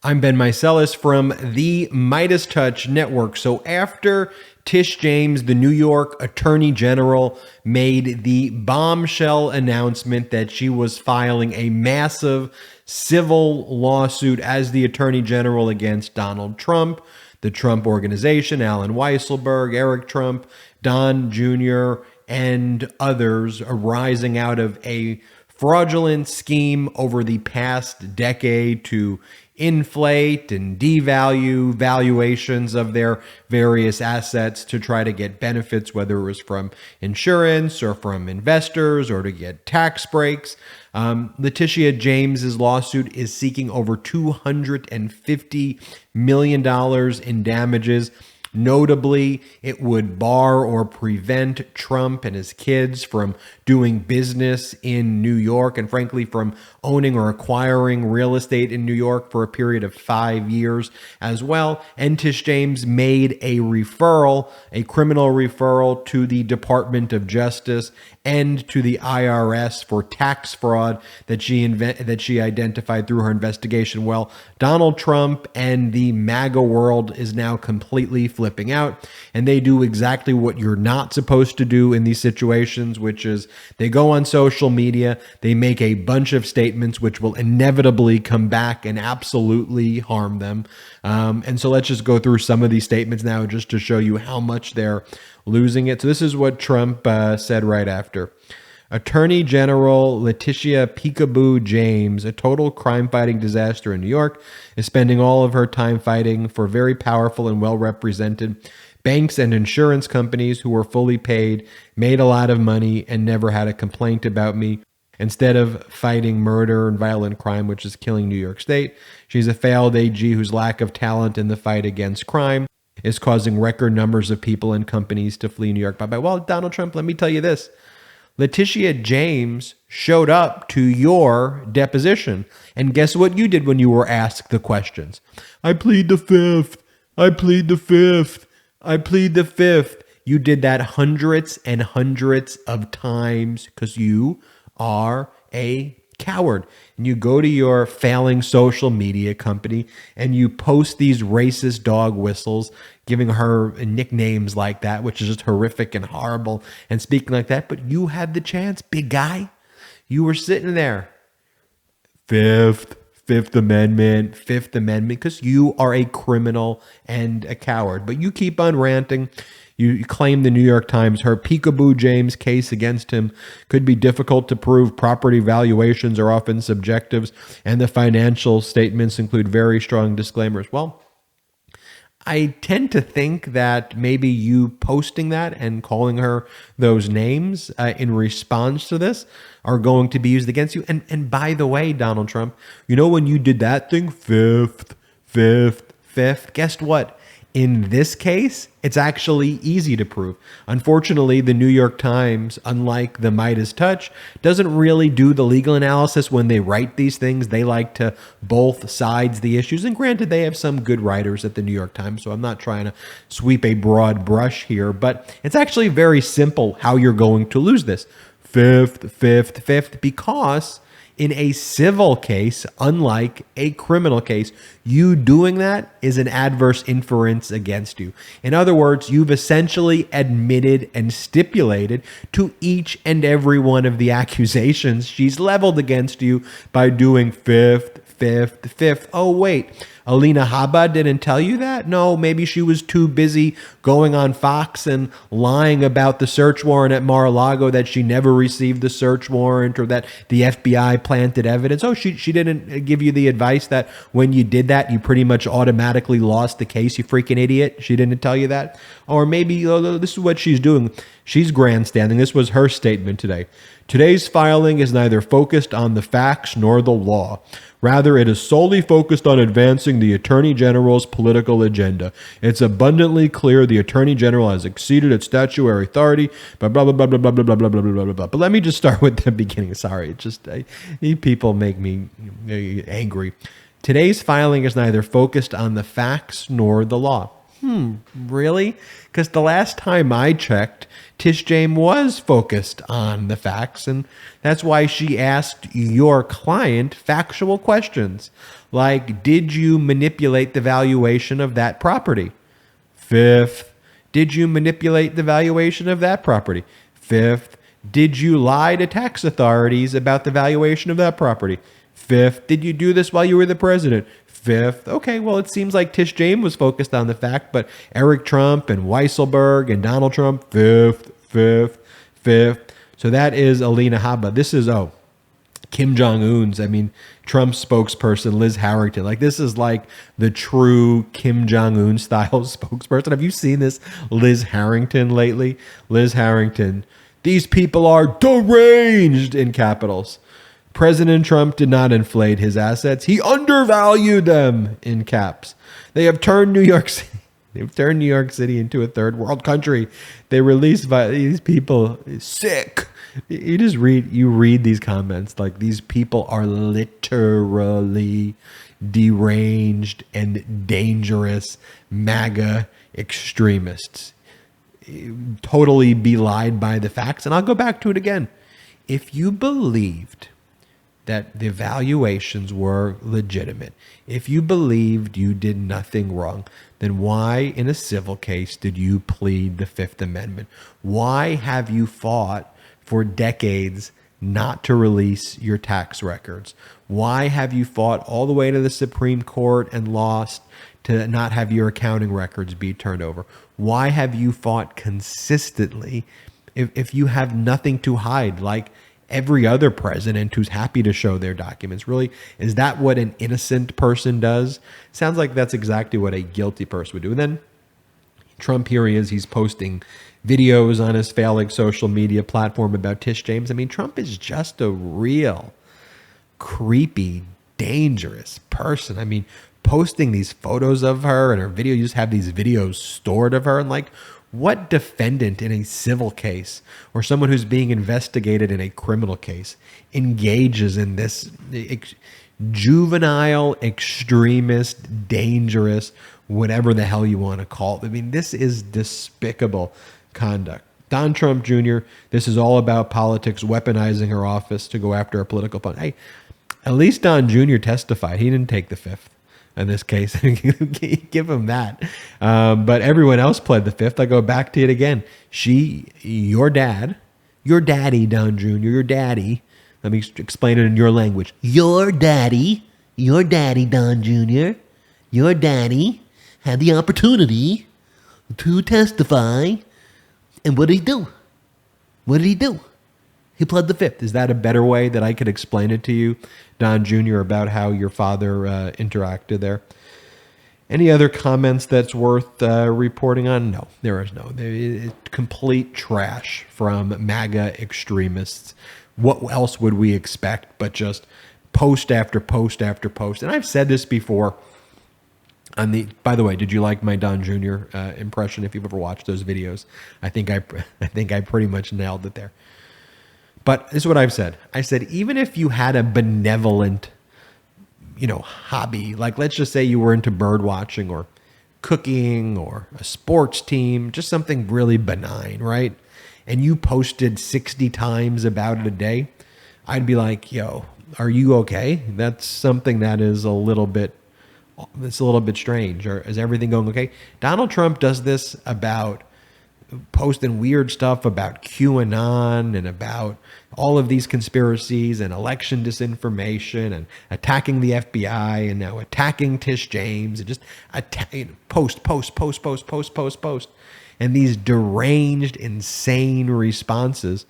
I'm Ben Meiselas from the MeidasTouch network. So after Tish James, the New York Attorney General, made the bombshell announcement that she was filing a massive civil lawsuit as the Attorney General against Donald Trump, the Trump Organization, Alan Weisselberg, Eric Trump, Don Jr., and others arising out of a fraudulent scheme over the past decade to inflate and devalue valuations of their various assets to try to get benefits, whether it was from insurance or from investors or to get tax breaks. Letitia James's lawsuit is seeking over $250 million in damages. Notably, it would bar or prevent Trump and his kids from doing business in New York and, frankly, from owning or acquiring real estate in New York for a period of 5 years as well. And Tish James made a referral, a criminal referral to the Department of Justice and to the IRS for tax fraud that she identified through her investigation. Well, Donald Trump and the MAGA world is now completely flipping out, and they do exactly what you're not supposed to do in these situations, which is they go on social media, they make a bunch of statements which will inevitably come back and absolutely harm them. And so let's just go through some of these statements now just to show you how much they're losing it. So this is what Trump said right after. Attorney General Letitia Peekaboo James, a total crime-fighting disaster in New York, is spending all of her time fighting for very powerful and well-represented banks and insurance companies who were fully paid, made a lot of money, and never had a complaint about me. Instead of fighting murder and violent crime, which is killing New York State, she's a failed AG whose lack of talent in the fight against crime is causing record numbers of people and companies to flee New York. Bye-bye. Well, Donald Trump, let me tell you this. Letitia James showed up to your deposition. And guess what you did when you were asked the questions? I plead the fifth. I plead the fifth. I plead the fifth. You did that hundreds and hundreds of times because you are a coward. And you go to your failing social media company and you post these racist dog whistles, giving her nicknames like that, which is just horrific and horrible, and speaking like that. But you had the chance, big guy. You were sitting there. Fifth Amendment, because you are a criminal and a coward. But you keep on ranting. You claim the New York Times, her Peekaboo James case against him could be difficult to prove. Property valuations are often subjective, and the financial statements include very strong disclaimers. Well, I tend to think that maybe you posting that and calling her those names in response to this are going to be used against you. And by the way, Donald Trump, you know when you did that thing, fifth, guess what? In this case, it's actually easy to prove. Unfortunately, the New York Times, unlike the MeidasTouch, doesn't really do the legal analysis when they write these things. They like to both sides the issues. And granted, they have some good writers at the New York Times, so I'm not trying to sweep a broad brush here, but it's actually very simple how you're going to lose this. Fifth, because in a civil case, unlike a criminal case, you doing that is an adverse inference against you. In other words, you've essentially admitted and stipulated to each and every one of the accusations she's leveled against you by doing fifth. Oh, wait, Alina Habba didn't tell you that? No, maybe she was too busy going on Fox and lying about the search warrant at Mar-a-Lago, that she never received the search warrant or that the FBI planted evidence. Oh, she didn't give you the advice that when you did that, you pretty much automatically lost the case, you freaking idiot. She didn't tell you that? Or maybe this is what she's doing. She's grandstanding. This was her statement today. Today's filing is neither focused on the facts nor the law. Rather, it is solely focused on advancing the Attorney General's political agenda. It's abundantly clear the Attorney General has exceeded its statutory authority, blah, blah, blah, blah, blah, blah, blah, blah, blah, blah, blah, blah. But let me just start with the beginning. Sorry, these people make me angry. Today's filing is neither focused on the facts nor the law. Really? Because the last time I checked, Tish James was focused on the facts, and that's why she asked your client factual questions. Like, did you manipulate the valuation of that property? Fifth, did you manipulate the valuation of that property? Fifth, did you lie to tax authorities about the valuation of that property? Fifth, did you do this while you were the president? Fifth, okay, well, it seems like Tish James was focused on the fact, but Eric Trump and Weisselberg and Donald Trump, fifth. So that is Alina Habba. This is, Kim Jong-un's, Trump's spokesperson, Liz Harrington. Like, this is like the true Kim Jong-un style spokesperson. Have you seen this Liz Harrington lately? Liz Harrington, these people are deranged in capitals. President Trump did not inflate his assets. He undervalued them in caps. They have turned New York City. They've turned New York City into a third world country. They released these people sick. You read these comments like these people are literally deranged and dangerous MAGA extremists. Totally belied by the facts. And I'll go back to it again. If you believed that the valuations were legitimate, if you believed you did nothing wrong, then why in a civil case did you plead the Fifth Amendment? Why have you fought for decades not to release your tax records? Why have you fought all the way to the Supreme Court and lost to not have your accounting records be turned over? Why have you fought consistently if you have nothing to hide, like every other president who's happy to show their documents? Really, is that what an innocent person does? Sounds like that's exactly what a guilty person would do. And then Trump, here he is, he's posting videos on his failing social media platform about Tish James. Trump is just a real creepy, dangerous person. Posting these photos of her and her video, you just have these videos stored of her, and like, what defendant in a civil case or someone who's being investigated in a criminal case engages in this juvenile, extremist, dangerous, whatever the hell you want to call it? This is despicable conduct. Don Trump Jr., this is all about politics, weaponizing her office to go after a political opponent. Hey, at least Don Jr. testified. He didn't take the Fifth in this case. Give him that. But everyone else pled the Fifth. I go back to it again. Your daddy, Don Jr., your daddy, let me explain it in your language. Your daddy, Don Jr., your daddy had the opportunity to testify. And what did he do? He pled the Fifth. Is that a better way that I could explain it to you, Don Jr., about how your father interacted there? Any other comments that's worth reporting on? No, there is no. Complete trash from MAGA extremists. What else would we expect but just post after post after post? And I've said this before. By the way, did you like my Don Jr. Impression? If you've ever watched those videos, I think I pretty much nailed it there. But this is what I've said. I said, even if you had a benevolent, hobby, like let's just say you were into bird watching or cooking or a sports team, just something really benign, right? And you posted 60 times about it a day, I'd be like, yo, are you okay? That's something that is a little bit strange. Or is everything going okay? Donald Trump does this about posting weird stuff about QAnon and about all of these conspiracies and election disinformation and attacking the FBI and now attacking Tish James and just post. And these deranged, insane responses.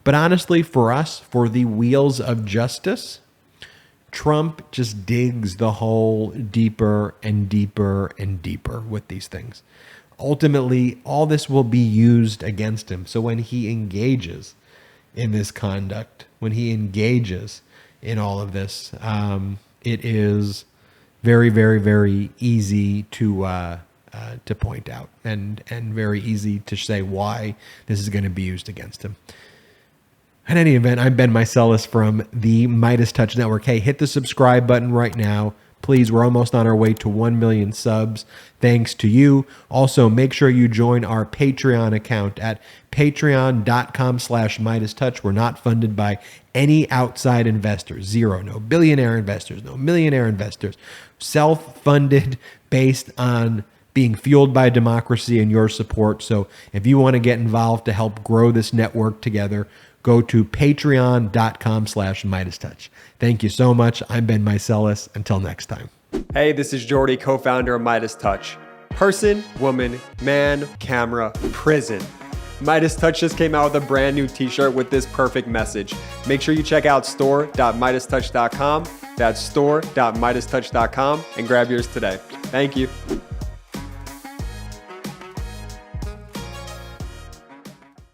But honestly, for us, for the wheels of justice, Trump just digs the hole deeper and deeper and deeper with these things. Ultimately, all this will be used against him. So when he engages in this conduct, when he engages in all of this, it is very, very, very easy to point out and very easy to say why this is going to be used against him. In any event, I'm Ben Meiselas from the MeidasTouch Network. Hey, hit the subscribe button right now. Please, we're almost on our way to 1 million subs. Thanks to you. Also, make sure you join our Patreon account at patreon.com/MeidasTouch. We're not funded by any outside investors. Zero. No billionaire investors. No millionaire investors. Self-funded based on being fueled by democracy and your support. So if you want to get involved to help grow this network together, go to patreon.com/MeidasTouch. Thank you so much. I'm Ben Meiselas. Until next time. Hey, this is Jordy, co-founder of MeidasTouch. Person, woman, man, camera, prison. MeidasTouch just came out with a brand new t-shirt with this perfect message. Make sure you check out store.MeidasTouch.com. That's store.MeidasTouch.com and grab yours today. Thank you.